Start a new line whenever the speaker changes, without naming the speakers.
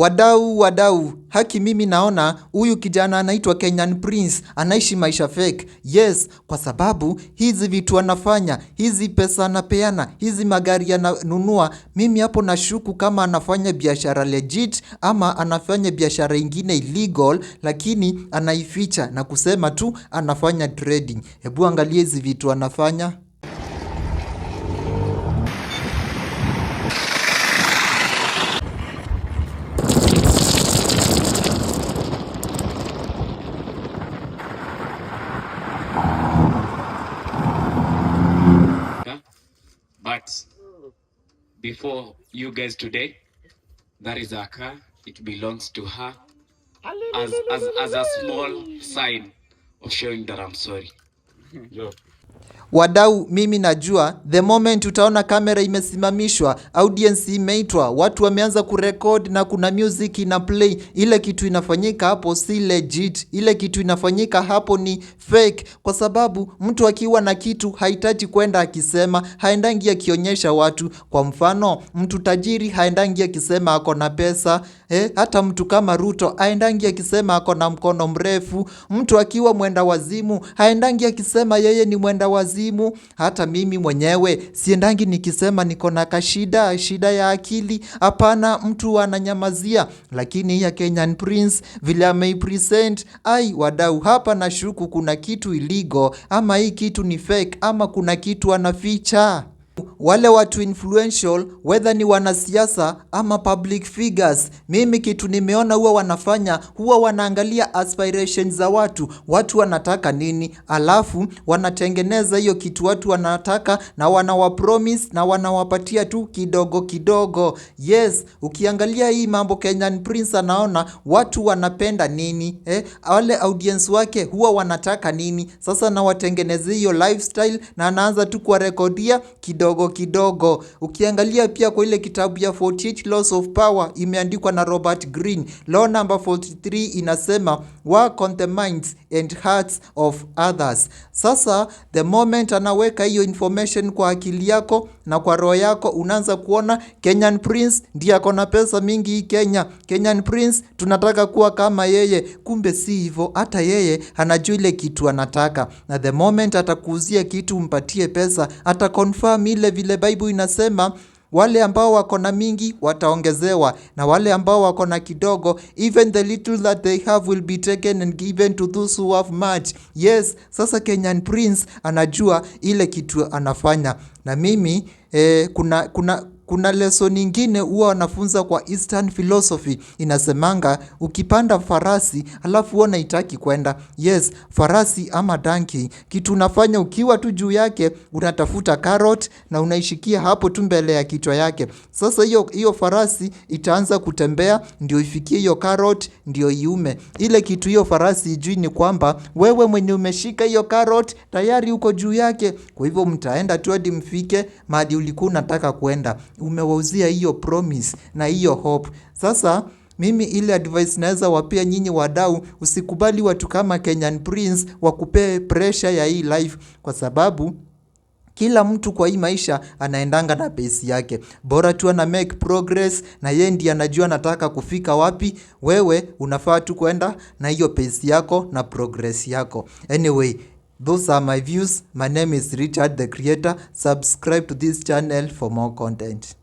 Wadau, haki mimi naona huyu kijana anaitwa Kenyan Prince anaishi maisha fake. Yes, kwa sababu hizi vitu anafanya, hizi pesa anapeana, hizi magari ananunua, mimi hapo nashuku kama anafanya biashara legit ama anafanya biashara ingine illegal, lakini anaificha na kusema tu anafanya trading. Hebu angalia hizi vitu anafanya.
But before you guys today, that is her car. It belongs to her as a small sign of showing that I'm sorry.
Wadau, mimi najua the moment utaona kamera imesimamishwa, audience imeitwa, watu wameanza kurecord na kuna music ina play, ile kitu inafanyika hapo si legit, ile kitu inafanyika hapo ni fake, kwa sababu mtu akiwa na kitu hahitaji kwenda akisema, haendangi akionyesha watu. Kwa mfano, mtu tajiri haendangi akisema ako na pesa, hata mtu kama Ruto haendangi akisema ako na mkono mrefu. Mtu akiwa mwenda wazimu haendangi akisema yeye ni mwenda wazimu. Hata mimi mwenyewe siendangi nikisema niko na shida ya akili. Hapana, mtu ananyamazia. Lakini ya Kenyan Prince vile ameipresent, wadau, hapa nashuku kuna kitu illegal, ama hii kitu ni fake, ama kuna kitu anaficha. Wale watu influential, whether ni wanasiasa ama public figures, mimi kitu nimeona huwa wanafanya, huwa wanaangalia aspirations za watu wanataka nini, alafu wanatengeneza hiyo kitu watu wanataka na wanawapromise na wanawapatia tu kidogo kidogo. Yes, ukiangalia hii mambo Kenyan Prince anaona watu wanapenda nini, wale audience wake huwa wanataka nini, sasa na watengeneze hiyo lifestyle na anaanza tu kwa rekodia kidogo kidogo. Ukiangalia pia kwa ile kitabu ya 48 Laws of Power imeandikwa na Robert Greene, law number 43 inasema work on the minds and hearts of others. Sasa the moment anaweka hiyo information kwa akili yako na kwa roho yako, unaanza kuona Kenyan Prince ndiye ako na pesa mingi hii Kenya. Kenyan Prince tunataka kuwa kama yeye, kumbe si hivyo. Hata yeye anajua ile kitu anataka, na the moment atakuuzia kitu umpatie pesa, ata confirm ile vile Bible inasema wale ambao wako na mingi wataongezewa, na wale ambao wako na kidogo, even the little that they have will be taken and given to those who have much. Yes, sasa Kenyan Prince anajua ile kitu anafanya. Na mimi kuna lesson nyingine huwa wanafunza kwa Eastern philosophy, inasemanga ukipanda farasi alafu uona itaki kwenda. Yes, farasi ama donkey, kitu unafanya ukiwa tu juu yake unatafuta carrot na unaishikia hapo tu mbele ya kichwa yake. Sasa hiyo farasi itaanza kutembea ndio ifikie hiyo carrot ndio iume. Ile kitu hiyo farasi ijui ni kwamba wewe mwenye umeshika hiyo carrot tayari uko juu yake. Kwa hivyo mtaenda tu hadi mfike mahali ulikuwa unataka kwenda. Umewauzia hiyo promise na hiyo hope. Sasa mimi ile advice naweza wapea nyinyi wadau, usikubali watu kama Kenyan Prince wakupee pressure ya hii life, kwa sababu kila mtu kwa hii maisha anaendanga na pace yake. Bora tu ana make progress na yeye ndiye anajua anataka kufika wapi. Wewe unafaa tu kwenda na hiyo pace yako na progress yako. Anyway, those are my views. My name is Richard the Creator. Subscribe to this channel for more content.